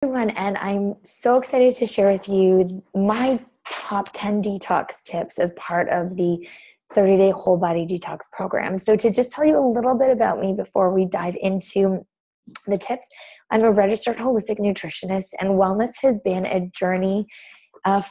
Everyone, and I'm so excited to share with you my top 10 detox tips as part of the 30-day Whole Body Detox program. So to just tell you a little bit about me before we dive into the tips, I'm a registered holistic nutritionist, and wellness has been a journey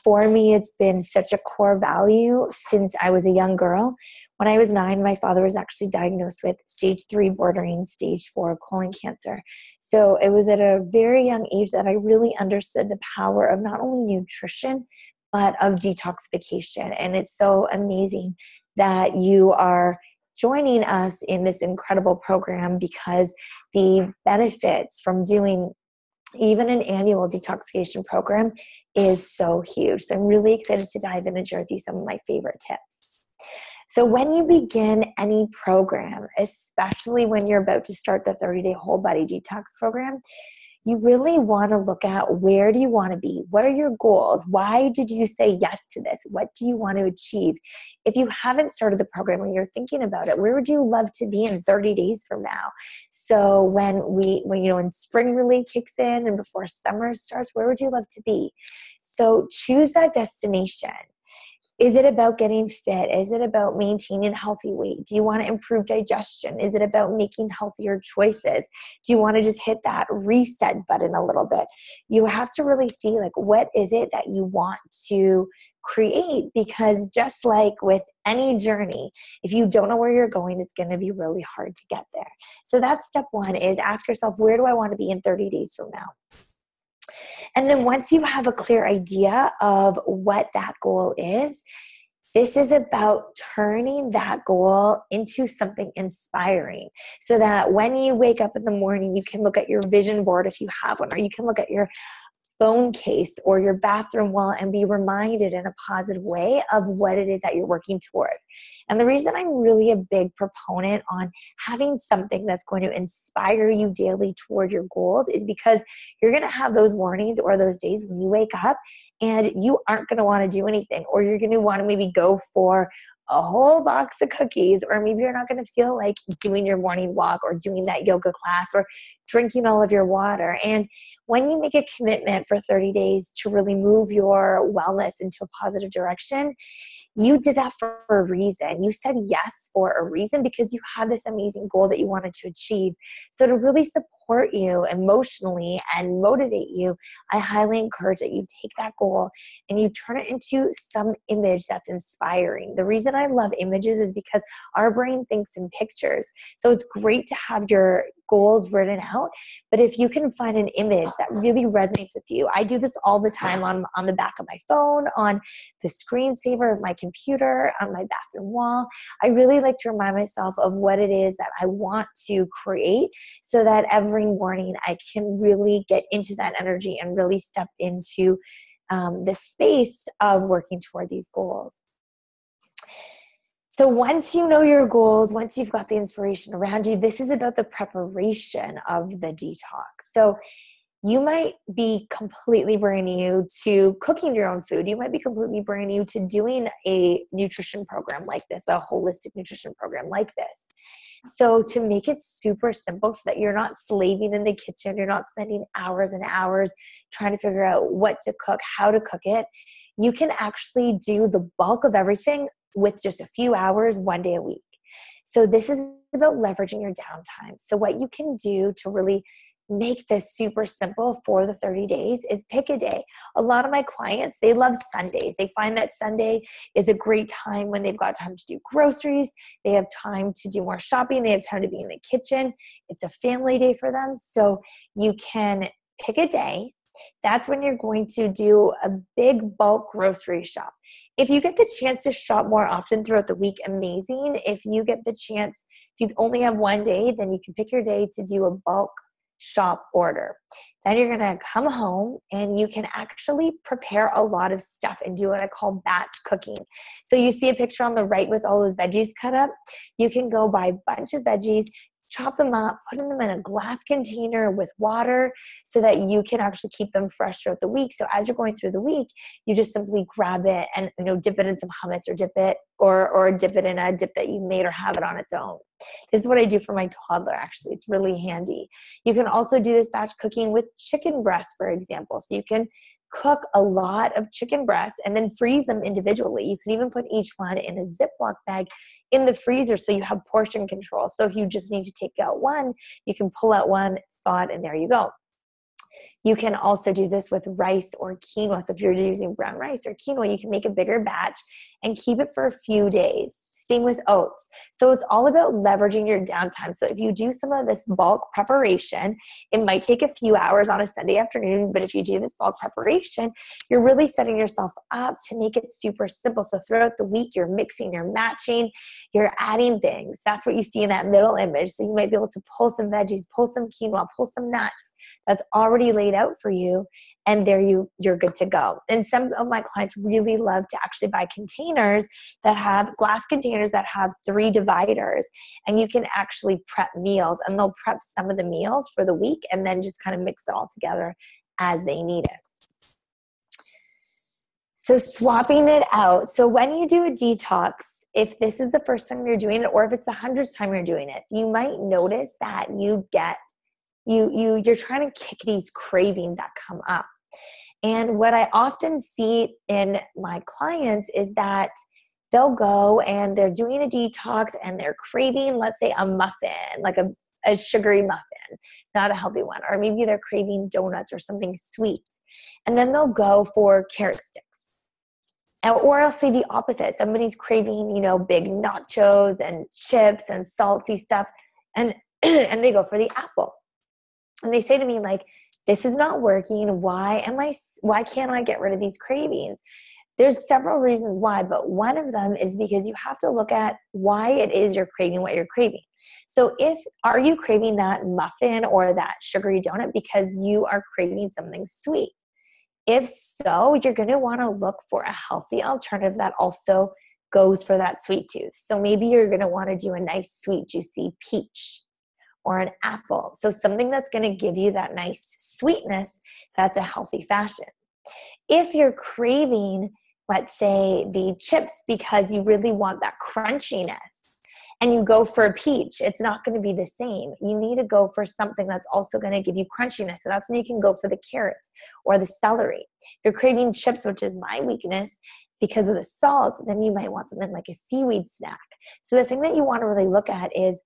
for me. It's been such a core value since I was a young girl. When I was 9, my father was actually diagnosed with stage 3 bordering stage 4 colon cancer. So it was at a very young age that I really understood the power of not only nutrition, but of detoxification. And it's so amazing that you are joining us in this incredible program, because the benefits from doing even an annual detoxification program is so huge. So I'm really excited to dive in and share with you some of my favorite tips. So when you begin any program, especially when you're about to start the 30-day Whole Body Detox program, you really want to look at, where do you want to be? What are your goals? Why did you say yes to this? What do you want to achieve? If you haven't started the program and you're thinking about it, where would you love to be in 30 days from now? So when spring really kicks in and before summer starts, where would you love to be? So choose that destination. Is it about getting fit? Is it about maintaining healthy weight? Do you want to improve digestion? Is it about making healthier choices? Do you want to just hit that reset button a little bit? You have to really see, what is it that you want to create? Because just like with any journey, if you don't know where you're going, it's going to be really hard to get there. So that's step one, is ask yourself, where do I want to be in 30 days from now? And then once you have a clear idea of what that goal is, this is about turning that goal into something inspiring, so that when you wake up in the morning, you can look at your vision board if you have one, or you can look at your phone case or your bathroom wall and be reminded in a positive way of what it is that you're working toward. And the reason I'm really a big proponent on having something that's going to inspire you daily toward your goals is because you're going to have those mornings or those days when you wake up and you aren't going to want to do anything, or you're going to want to maybe go for a whole box of cookies, or maybe you're not going to feel like doing your morning walk or doing that yoga class or drinking all of your water. And when you make a commitment for 30 days to really move your wellness into a positive direction, you did that for a reason. You said yes for a reason, because you had this amazing goal that you wanted to achieve. So to really support you emotionally and motivate you, I highly encourage that you take that goal and you turn it into some image that's inspiring. The reason I love images is because our brain thinks in pictures. So it's great to have your goals written out, but if you can find an image that really resonates with you, I do this all the time on the back of my phone, on the screensaver of my computer, on my bathroom wall. I really like to remind myself of what it is that I want to create, so that every morning I can really get into that energy and really step into the space of working toward these goals. So once you know your goals, once you've got the inspiration around you, this is about the preparation of the detox. So you might be completely brand new to cooking your own food. You might be completely brand new to doing a nutrition program like this, a holistic nutrition program like this. So to make it super simple, so that you're not slaving in the kitchen, you're not spending hours and hours trying to figure out what to cook, how to cook it, you can actually do the bulk of everything with just a few hours, one day a week. So this is about leveraging your downtime. So what you can do to really make this super simple for the 30 days is pick a day. A lot of my clients, they love Sundays. They find that Sunday is a great time when they've got time to do groceries. They have time to do more shopping. They have time to be in the kitchen. It's a family day for them. So you can pick a day. That's when you're going to do a big bulk grocery shop. If you get the chance to shop more often throughout the week, amazing. If you get the chance, if you only have one day, then you can pick your day to do a bulk shop order. Then you're going to come home and you can actually prepare a lot of stuff and do what I call batch cooking. So you see a picture on the right with all those veggies cut up. You can go buy a bunch of veggies, chop them up, put them in a glass container with water so that you can actually keep them fresh throughout the week. So as you're going through the week, you just simply grab it and, dip it in some hummus or dip it or dip it in a dip that you made or have it on its own. This is what I do for my toddler, actually. It's really handy. You can also do this batch cooking with chicken breasts, for example. So you can cook a lot of chicken breasts and then freeze them individually. You can even put each one in a Ziploc bag in the freezer so you have portion control. So if you just need to take out one, you can pull out one, thaw it, and there you go. You can also do this with rice or quinoa. So if you're using brown rice or quinoa, you can make a bigger batch and keep it for a few days. Same with oats. So it's all about leveraging your downtime. So if you do some of this bulk preparation, it might take a few hours on a Sunday afternoon, but if you do this bulk preparation, you're really setting yourself up to make it super simple. So throughout the week, you're mixing, you're matching, you're adding things. That's what you see in that middle image. So you might be able to pull some veggies, pull some quinoa, pull some nuts. That's already laid out for you, and there you're good to go. And some of my clients really love to actually buy containers that have glass containers that have 3 dividers, and you can actually prep meals, and they'll prep some of the meals for the week and then just kind of mix it all together as they need it. So swapping it out. So when you do a detox, if this is the first time you're doing it, or if it's the 100th time you're doing it, you might notice that you're trying to kick these cravings that come up. And what I often see in my clients is that they'll go and they're doing a detox and they're craving, let's say, a muffin, like a sugary muffin, not a healthy one. Or maybe they're craving donuts or something sweet. And then they'll go for carrot sticks. Or I'll say the opposite. Somebody's craving, big nachos and chips and salty stuff. And they go for the apple. And they say to me, like, this is not working. Why can't I get rid of these cravings? There's several reasons why, but one of them is because you have to look at why it is you're craving what you're craving. So are you craving that muffin or that sugary donut because you are craving something sweet? If so, you're going to want to look for a healthy alternative that also goes for that sweet tooth. So maybe you're going to want to do a nice, sweet, juicy peach or an apple. So something that's going to give you that nice sweetness, that's a healthy fashion. If you're craving, let's say, the chips because you really want that crunchiness and you go for a peach, it's not going to be the same. You need to go for something that's also going to give you crunchiness. So that's when you can go for the carrots or the celery. If you're craving chips, which is my weakness, because of the salt, then you might want something like a seaweed snack. So the thing that you want to really look at is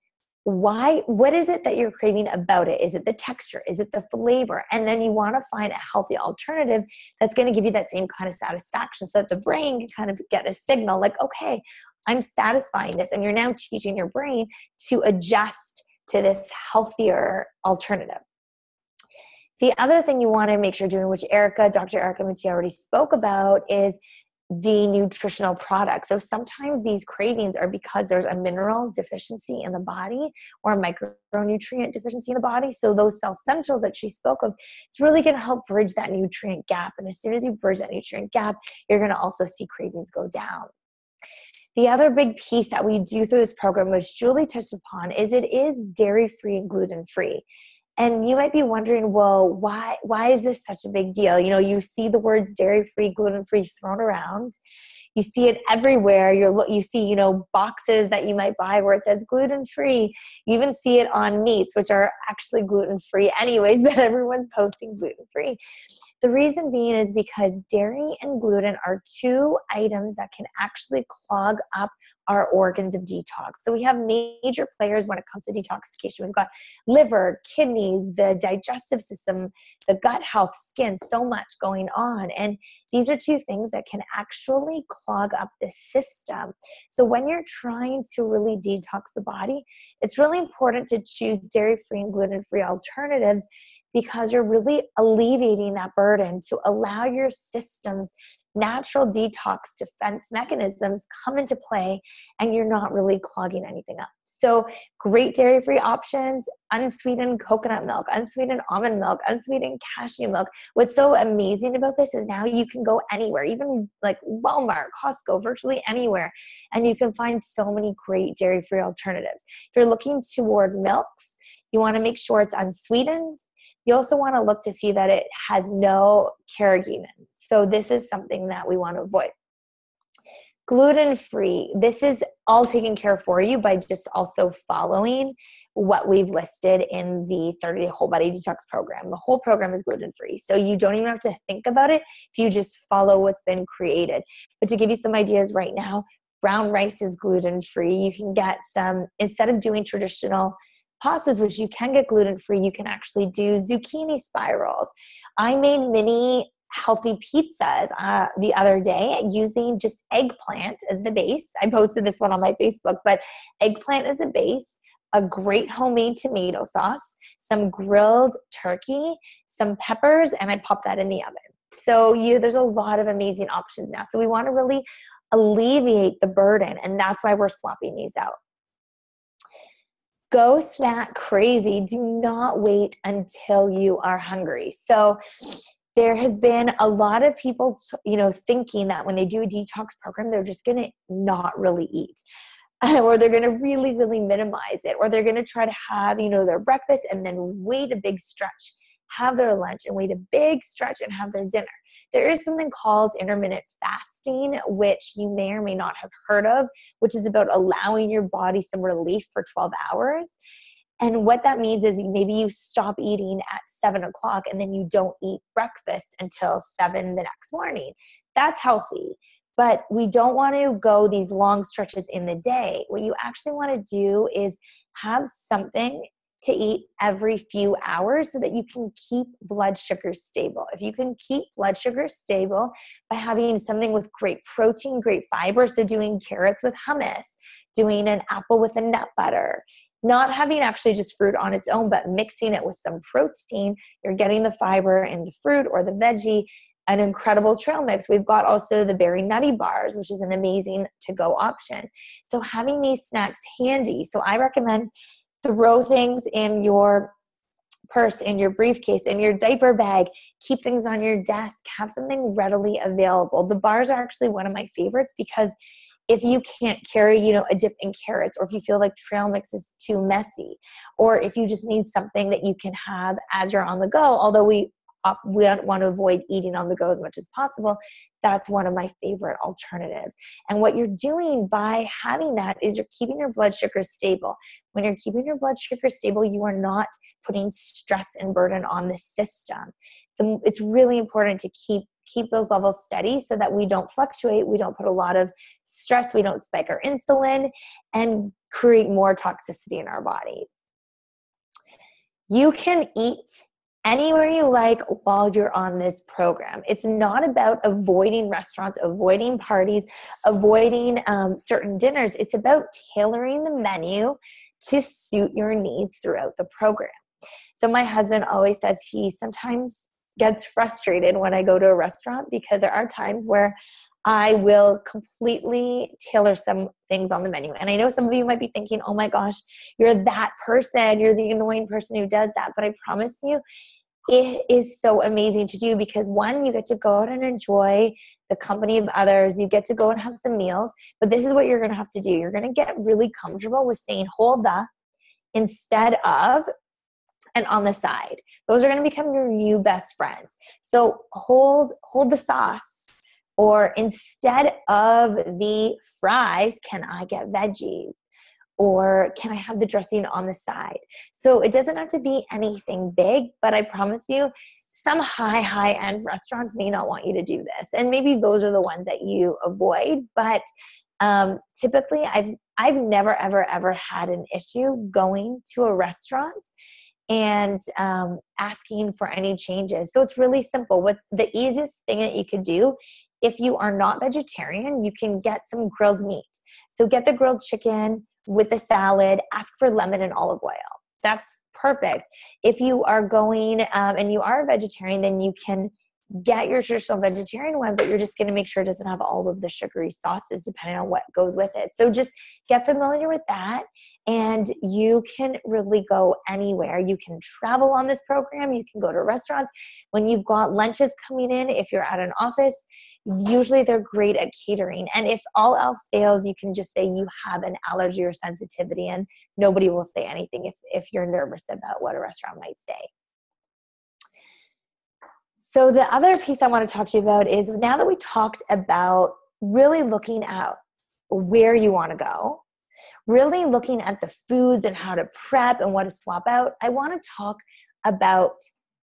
what is it that you're craving about it? Is it the texture? Is it the flavor? And then you want to find a healthy alternative that's going to give you that same kind of satisfaction so that the brain can kind of get a signal like, okay, I'm satisfying this. And you're now teaching your brain to adjust to this healthier alternative. The other thing you want to make sure you're doing, which Dr. Erica Muti already spoke about, is the nutritional products. So sometimes these cravings are because there's a mineral deficiency in the body or a micronutrient deficiency in the body. So those cell essentials that she spoke of, it's really going to help bridge that nutrient gap. And as soon as you bridge that nutrient gap, you're going to also see cravings go down. The other big piece that we do through this program, which Julie touched upon, is it is dairy-free and gluten-free. And you might be wondering, well, why is this such a big deal? You see the words dairy-free, gluten-free thrown around. You see it everywhere. You see, boxes that you might buy where it says gluten-free. You even see it on meats, which are actually gluten-free anyways, but everyone's posting gluten-free. The reason being is because dairy and gluten are 2 items that can actually clog up our organs of detox. So we have major players when it comes to detoxification. We've got liver, kidneys, the digestive system, the gut health, skin, so much going on. And these are 2 things that can actually clog up the system. So when you're trying to really detox the body, it's really important to choose dairy-free and gluten-free alternatives because you're really alleviating that burden to allow your systems natural detox defense mechanisms come into play, and you're not really clogging anything up. So great dairy-free options, unsweetened coconut milk, unsweetened almond milk, unsweetened cashew milk. What's so amazing about this is now you can go anywhere, even like Walmart, Costco, virtually anywhere, and you can find so many great dairy-free alternatives. If you're looking toward milks, you want to make sure it's unsweetened. You also want to look to see that it has no carrageenan. So this is something that we want to avoid. Gluten-free, this is all taken care of for you by just also following what we've listed in the 30-day Whole Body Detox program. The whole program is gluten-free, so you don't even have to think about it if you just follow what's been created. But to give you some ideas right now, brown rice is gluten-free. You can get some, instead of doing traditional pastas, which you can get gluten-free, you can actually do zucchini spirals. I made mini healthy pizzas the other day using just eggplant as the base. I posted this one on my Facebook, but eggplant as a base, a great homemade tomato sauce, some grilled turkey, some peppers, and I pop that in the oven. So there's a lot of amazing options now. So we want to really alleviate the burden, and that's why we're swapping these out. Go snack crazy. Do not wait until you are hungry. So there has been a lot of people, thinking that when they do a detox program, they're just going to not really eat, or they're going to really, really minimize it, or they're going to try to have, their breakfast and then wait a big stretch, have their lunch and wait a big stretch and have their dinner. There is something called intermittent fasting, which you may or may not have heard of, which is about allowing your body some relief for 12 hours. And what that means is maybe you stop eating at 7 o'clock and then you don't eat breakfast until 7 the next morning. That's healthy. But we don't want to go these long stretches in the day. What you actually want to do is have something to eat every few hours so that you can keep blood sugar stable. If you can keep blood sugar stable by having something with great protein, great fiber, so doing carrots with hummus, doing an apple with a nut butter, not having actually just fruit on its own, but mixing it with some protein, you're getting the fiber in the fruit or the veggie, an incredible trail mix. We've got also the berry nutty bars, which is an amazing to-go option. So having these snacks handy. So I recommend throw things in your purse, in your briefcase, in your diaper bag, keep things on your desk, have something readily available. The bars are actually one of my favorites because if you can't carry, a dip in carrots, or if you feel like trail mix is too messy, or if you just need something that you can have as you're on the go, although we want to avoid eating on the go as much as possible, that's one of my favorite alternatives. And what you're doing by having that is you're keeping your blood sugar stable. When you're keeping your blood sugar stable, you are not putting stress and burden on the system. It's really important to keep those levels steady so that we don't fluctuate, we don't put a lot of stress, we don't spike our insulin and create more toxicity in our body. You can eat anywhere you like while you're on this program. It's not about avoiding restaurants, avoiding parties, avoiding certain dinners. It's about tailoring the menu to suit your needs throughout the program. So my husband always says he sometimes gets frustrated when I go to a restaurant because there are times where I will completely tailor some things on the menu. And I know some of you might be thinking, oh my gosh, you're that person. You're the annoying person who does that. But I promise you, it is so amazing to do because one, you get to go out and enjoy the company of others. You get to go and have some meals. But this is what you're going to have to do. You're going to get really comfortable with saying hold the instead of and on the side. Those are going to become your new best friends. So hold the sauce. Or instead of the fries, can I get veggies? Or can I have the dressing on the side? So it doesn't have to be anything big, but I promise you, some high-end restaurants may not want you to do this. And maybe those are the ones that you avoid. But typically, I've never, ever had an issue going to a restaurant and asking for any changes. So it's really simple. What's the easiest thing that you could do? If you are not vegetarian, you can get some grilled meat. So get the grilled chicken with the salad, ask for lemon and olive oil. That's perfect. If you are going and you are a vegetarian, then you can get your traditional vegetarian one, but you're just going to make sure it doesn't have all of the sugary sauces depending on what goes with it. So just get familiar with that, and you can really go anywhere. You can travel on this program. You can go to restaurants. When you've got lunches coming in, if you're at an office, usually they're great at catering. And if all else fails, you can just say you have an allergy or sensitivity, and nobody will say anything if you're nervous about what a restaurant might say. So the other piece I want to talk to you about is, now that we talked about really looking at where you want to go, really looking at the foods and how to prep and what to swap out, I want to talk about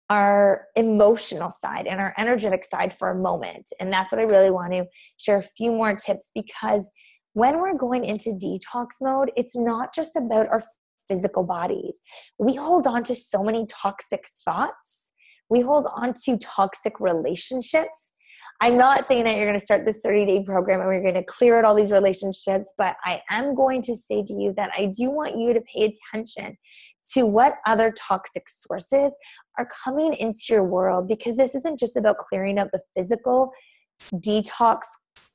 our emotional side and our energetic side for a moment. And that's what I really want to share a few more tips, because when we're going into detox mode, it's not just about our physical bodies. We hold on to so many toxic thoughts. We hold on to toxic relationships. I'm not saying that you're going to start this 30-day program and we're going to clear out all these relationships, but I am going to say to you that I do want you to pay attention to what other toxic sources are coming into your world, because this isn't just about clearing up the physical detox,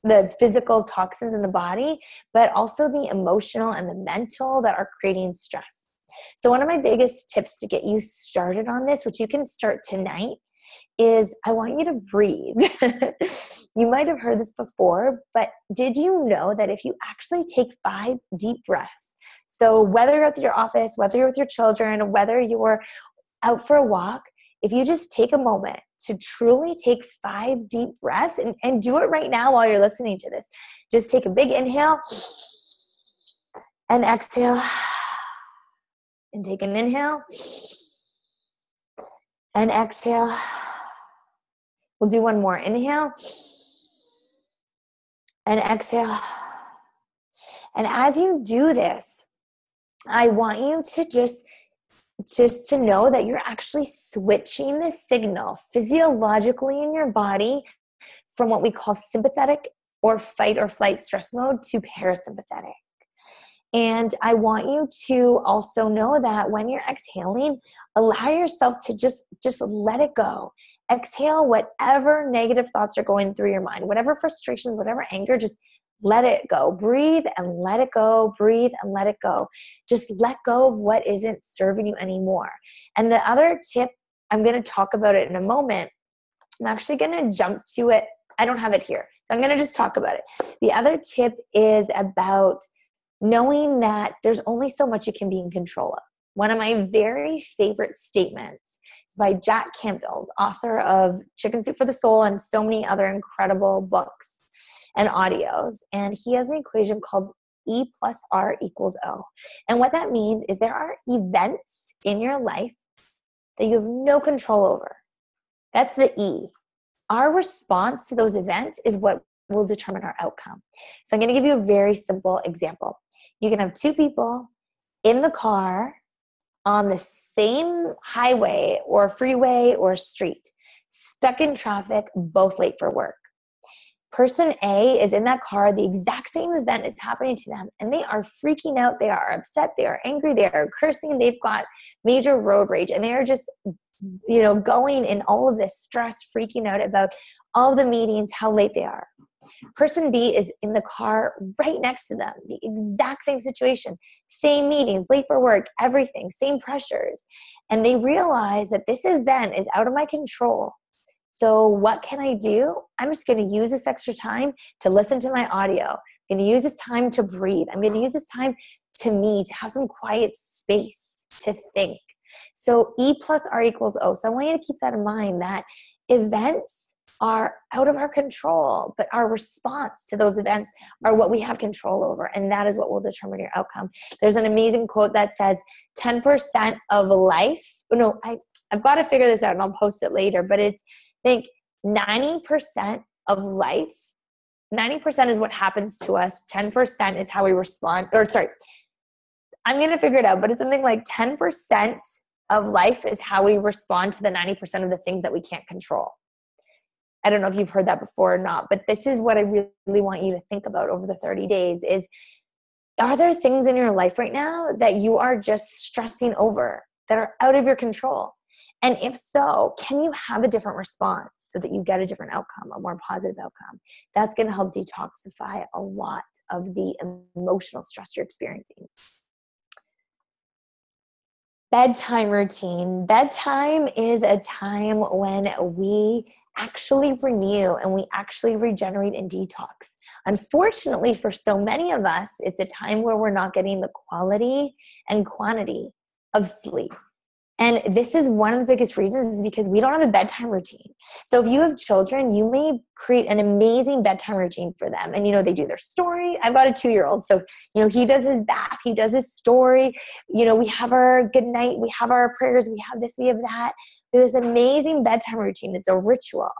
the physical toxins in the body, but also the emotional and the mental that are creating stress. So one of my biggest tips to get you started on this, which you can start tonight, is I want you to breathe. You might have heard this before, but did you know that if you actually take 5 deep breaths, so whether you're at your office, whether you're with your children, whether you're out for a walk, if you just take a moment to truly take 5 deep breaths, and do it right now while you're listening to this. Just take a big inhale and exhale. And take an inhale and exhale. We'll do one more. Inhale and exhale. And as you do this, I want you to just to know that you're actually switching the signal physiologically in your body from what we call sympathetic or fight or flight stress mode to parasympathetic. And I want you to also know that when you're exhaling, allow yourself to just let it go. Exhale whatever negative thoughts are going through your mind, whatever frustrations, whatever anger, just let it go. Breathe and let it go. Breathe and let it go. Just let go of what isn't serving you anymore. And the other tip, I'm going to talk about it in a moment. I'm actually going to jump to it. I don't have it here, so I'm going to just talk about it. The other tip is about knowing that there's only so much you can be in control of. One of my very favorite statements is by Jack Canfield, author of Chicken Soup for the Soul and so many other incredible books and audios. And he has an equation called E plus R equals O. And what that means is there are events in your life that you have no control over. That's the E. Our response to those events is what will determine our outcome. So I'm going to give you a very simple example. You can have 2 people in the car on the same highway or freeway or street, stuck in traffic, both late for work. Person A is in that car, the exact same event is happening to them, and they are freaking out, they are upset, they are angry, they are cursing, they've got major road rage, and they are just, going in all of this stress, freaking out about all the meetings, how late they are. Person B is in the car right next to them, the exact same situation, same meetings, late for work, everything, same pressures. And they realize that this event is out of my control. So what can I do? I'm just going to use this extra time to listen to my audio. I'm going to use this time to breathe. I'm going to use this time to have some quiet space to think. So E plus R equals O. So I want you to keep that in mind, that events are out of our control, but our response to those events are what we have control over, and that is what will determine your outcome. There's an amazing quote that says 10% of life, I've got to figure this out and I'll post it later, but I think 90% of life, 90% is what happens to us, 10% is how we respond, I'm going to figure it out, but it's something like 10% of life is how we respond to the 90% of the things that we can't control. I don't know if you've heard that before or not, but this is what I really want you to think about over the 30 days is, are there things in your life right now that you are just stressing over that are out of your control? And if so, can you have a different response so that you get a different outcome, a more positive outcome? That's going to help detoxify a lot of the emotional stress you're experiencing. Bedtime routine. Bedtime is a time when we actually renew and we actually regenerate and detox. Unfortunately, for so many of us, it's a time where we're not getting the quality and quantity of sleep. And this is one of the biggest reasons is because we don't have a bedtime routine. So if you have children, you may create an amazing bedtime routine for them. And, they do their story. I've got a 2-year-old. So, he does his bath, he does his story. We have our good night, we have our prayers, we have this, we have that. There's this amazing bedtime routine. It's a ritual.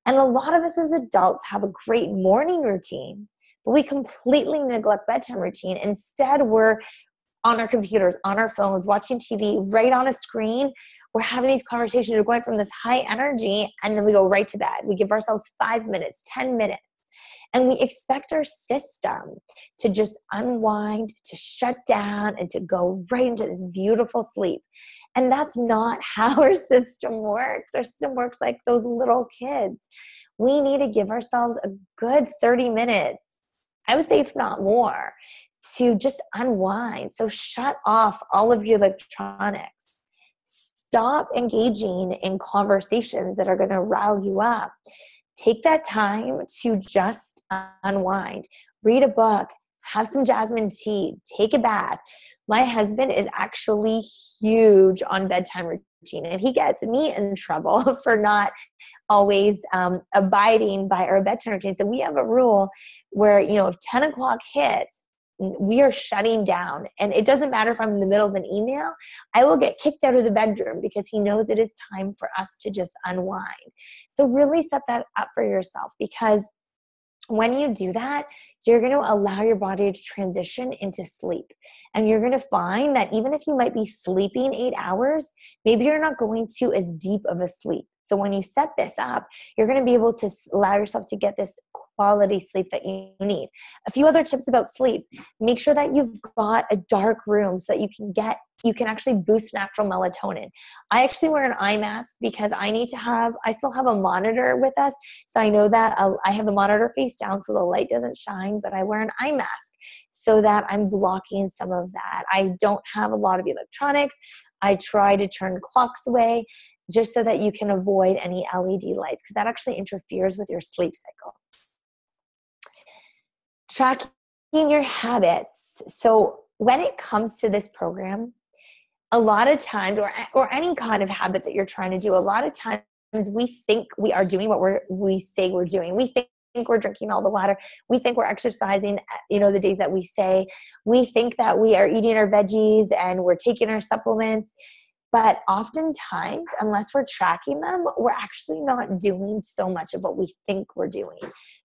And a lot of us as adults have a great morning routine, but we completely neglect bedtime routine. Instead, we're on our computers, on our phones, watching TV, right on a screen. We're having these conversations. We're going from this high energy, and then we go right to bed. We give ourselves 5 minutes, 10 minutes, and we expect our system to just unwind, to shut down, and to go right into this beautiful sleep. And that's not how our system works. Our system works like those little kids. We need to give ourselves a good 30 minutes, I would say if not more, to just unwind. So shut off all of your electronics. Stop engaging in conversations that are going to rile you up. Take that time to just unwind. Read a book. Have some jasmine tea. Take a bath. My husband is actually huge on bedtime routine, and he gets me in trouble for not always abiding by our bedtime routine. So we have a rule where, if 10 o'clock hits, we are shutting down. And it doesn't matter if I'm in the middle of an email, I will get kicked out of the bedroom because he knows it is time for us to just unwind. So really set that up for yourself, because when you do that, you're going to allow your body to transition into sleep. And you're going to find that even if you might be sleeping 8 hours, maybe you're not going to as deep of a sleep. So when you set this up, you're going to be able to allow yourself to get this quality sleep that you need. A few other tips about sleep. Make sure that you've got a dark room so that you can actually boost natural melatonin. I actually wear an eye mask because I still have a monitor with us. So I know that I have the monitor face down so the light doesn't shine, but I wear an eye mask so that I'm blocking some of that. I don't have a lot of electronics. I try to turn clocks away just so that you can avoid any LED lights, because that actually interferes with your sleep cycle. Tracking your habits. So when it comes to this program, a lot of times, or any kind of habit that you're trying to do, a lot of times we think we are doing what we say we're doing. We think we're drinking all the water. We think we're exercising, the days that we say. We think that we are eating our veggies and we're taking our supplements. But oftentimes, unless we're tracking them, we're actually not doing so much of what we think we're doing.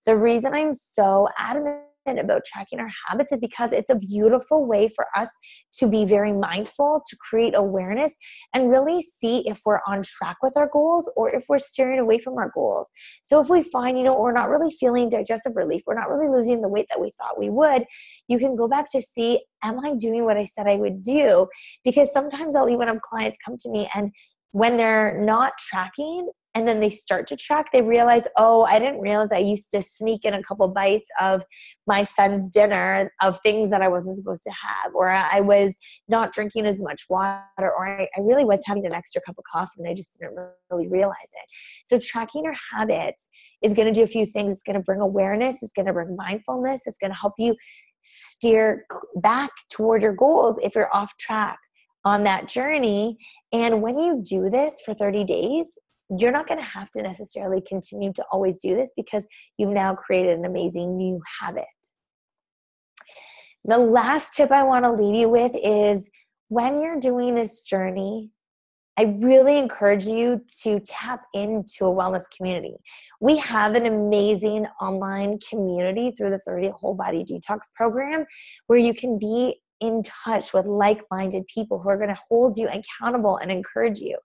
The reason I'm so adamant about tracking our habits is because it's a beautiful way for us to be very mindful, to create awareness, and really see if we're on track with our goals or if we're steering away from our goals. So if we find, we're not really feeling digestive relief, we're not really losing the weight that we thought we would, you can go back to see, am I doing what I said I would do? Because sometimes I'll even have clients come to me, and when they're not tracking, and then they start to track, they realize, oh, I didn't realize I used to sneak in a couple bites of my son's dinner of things that I wasn't supposed to have, or I was not drinking as much water, or I really was having an extra cup of coffee and I just didn't really realize it. So tracking your habits is going to do a few things. It's going to bring awareness. It's going to bring mindfulness. It's going to help you steer back toward your goals if you're off track on that journey. And when you do this for 30 days, you're not going to have to necessarily continue to always do this because you've now created an amazing new habit. The last tip I want to leave you with is, when you're doing this journey, I really encourage you to tap into a wellness community. We have an amazing online community through the 30 Whole Body Detox program where you can be in touch with like-minded people who are going to hold you accountable and encourage you.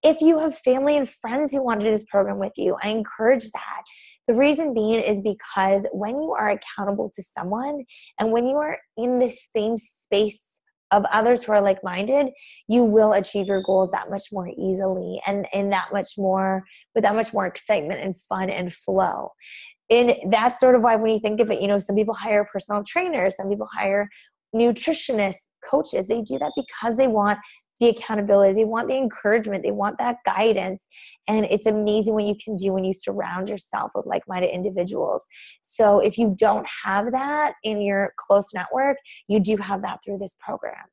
If you have family and friends who want to do this program with you, I encourage that. The reason being is because when you are accountable to someone and when you are in the same space of others who are like-minded, you will achieve your goals that much more easily and that much more, with that much more excitement and fun and flow. And that's sort of why when you think of it, some people hire personal trainers, some people hire nutritionists, coaches. They do that because they want the accountability, they want the encouragement, they want that guidance. And it's amazing what you can do when you surround yourself with like-minded individuals. So if you don't have that in your close network, you do have that through this program.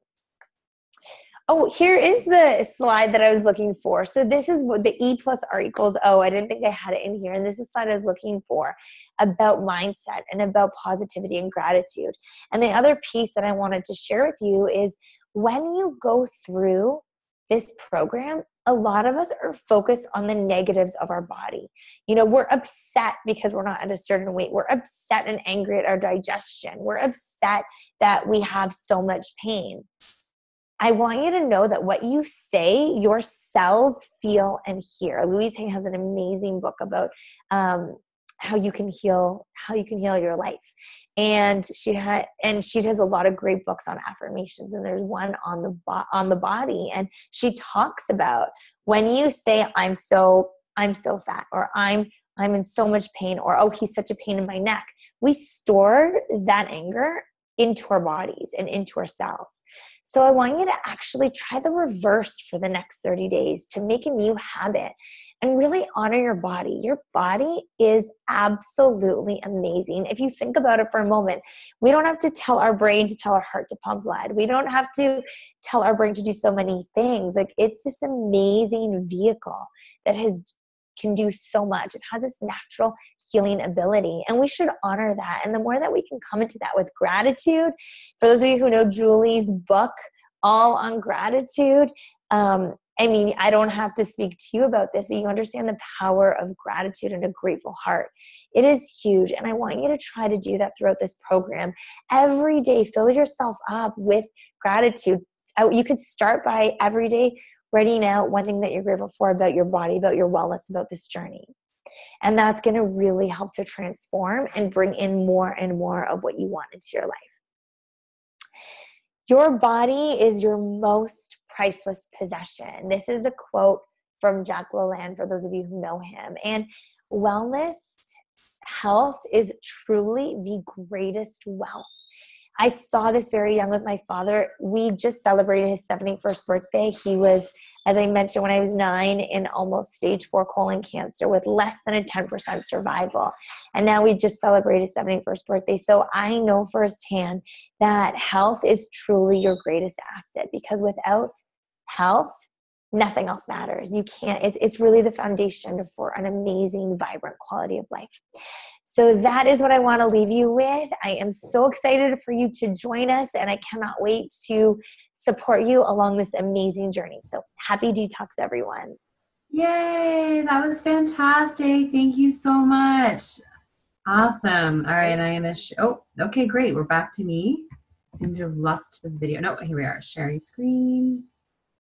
Oh, here is the slide that I was looking for. So this is what the E plus R equals O. I didn't think I had it in here. And this is the slide I was looking for about mindset and about positivity and gratitude. And the other piece that I wanted to share with you is when you go through this program, a lot of us are focused on the negatives of our body. We're upset because we're not at a certain weight. We're upset and angry at our digestion. We're upset that we have so much pain. I want you to know that what you say, your cells feel and hear. Louise Hay has an amazing book about how you can heal your life. And she has a lot of great books on affirmations. And there's one on the body. And she talks about when you say, I'm so fat, or I'm in so much pain, or, oh, he's such a pain in my neck. We store that anger into our bodies and into our cells. So I want you to actually try the reverse for the next 30 days to make a new habit and really honor your body. Your body is absolutely amazing. If you think about it for a moment, we don't have to tell our brain to tell our heart to pump blood. We don't have to tell our brain to do so many things. Like, it's this amazing vehicle that can do so much. It has this natural healing ability, and we should honor that. And the more that we can come into that with gratitude, for those of you who know Julie's book, All on Gratitude, I don't have to speak to you about this, but you understand the power of gratitude and a grateful heart. It is huge. And I want you to try to do that throughout this program. Every day, fill yourself up with gratitude. You could start by every day writing out one thing that you're grateful for about your body, about your wellness, about this journey. And that's going to really help to transform and bring in more and more of what you want into your life. Your body is your most priceless possession. This is a quote from Jack LaLanne, for those of you who know him. And wellness, health is truly the greatest wealth. I saw this very young with my father. We just celebrated his 71st birthday. He was, as I mentioned, when I was 9, in almost stage 4 colon cancer with less than a 10% survival. And now we just celebrated his 71st birthday. So I know firsthand that health is truly your greatest asset, because without health, nothing else matters. It's really the foundation for an amazing, vibrant quality of life. So that is what I want to leave you with. I am so excited for you to join us, and I cannot wait to support you along this amazing journey. So happy detox, everyone. Yay, that was fantastic. Thank you so much. Awesome. All right, I'm going to okay, great. We're back to me. Seem to have lost the video. No, here we are, sharing screen.